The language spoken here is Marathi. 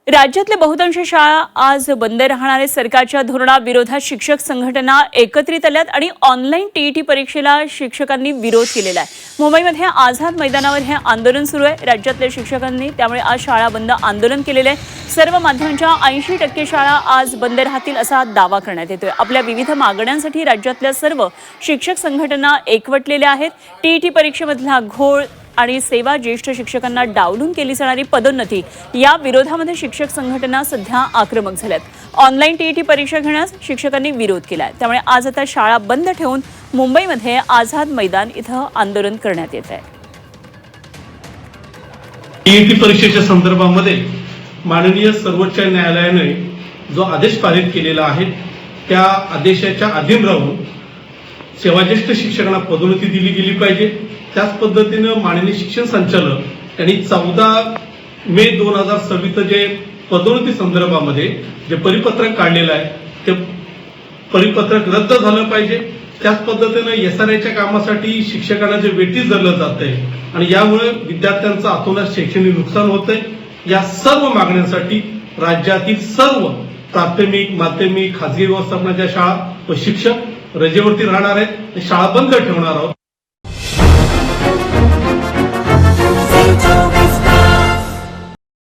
राज्यातल्या बहुतांश शाळा आज बंद राहणारे सरकारच्या धोरणाविरोधात शिक्षक संघटना एकत्रित आल्यात आणि ऑनलाईन टीईटी परीक्षेला शिक्षकांनी विरोध केलेला आहे। मुंबईमध्ये आझाद मैदानावर हे आंदोलन सुरू आहे। राज्यातल्या शिक्षकांनी त्यामुळे आज शाळा बंद आंदोलन केलेले आहे। सर्व माध्यमांच्या 80% शाळा आज बंद राहतील असा दावा करण्यात येतोय। आपल्या विविध मागण्यांसाठी राज्यातल्या सर्व शिक्षक संघटना एकवटलेल्या आहेत। टीईटी परीक्षेमधला घोळ आणि सेवा ज्येष्ठ शिक्षकांना डावलून केली जाणारी पदोन्नती या विरोधामध्ये शिक्षक संघटना सध्या आक्रमक झाल्यात। ऑनलाईन टीईटी परीक्षा घेण्यास शिक्षकांनी विरोध केलाय। त्यामुळे आज आता शाळा बंद ठेवून मुंबईमध्ये आझाद मैदान इथं आंदोलन करण्यात येत आहे। टीईटी परीक्षेच्या संदर्भामध्ये माननीय सर्वोच्च न्यायालयाने जो आदेश पारित केलेला आहे त्या आदेशाच्या अधीन राहून सेवाज्येष्ठ शिक्षकांना पदोन्नती दिली गेली पाहिजे। त्याच पद्धतीने माननीय शिक्षण संचालक यांनी 14 मे 2026 जे पदोन्नती संदर्भामध्ये जे परिपत्रक काढलेलं आहे ते परिपत्रक रद्द झालं पाहिजे। त्याच पद्धतीने एसआरआयच्या कामासाठी शिक्षकांना जे वेटीस धरलं जातंय आणि यामुळे विद्यार्थ्यांचं अतोनात शैक्षणिक नुकसान होतंय। या सर्व मागण्यांसाठी राज्यातील सर्व प्राथमिक माध्यमिक खासगी व्यवस्थापनाच्या शाळा व शिक्षक रजेवरती राहणार आहेत। शाळा बंद ठेवणार आहोत।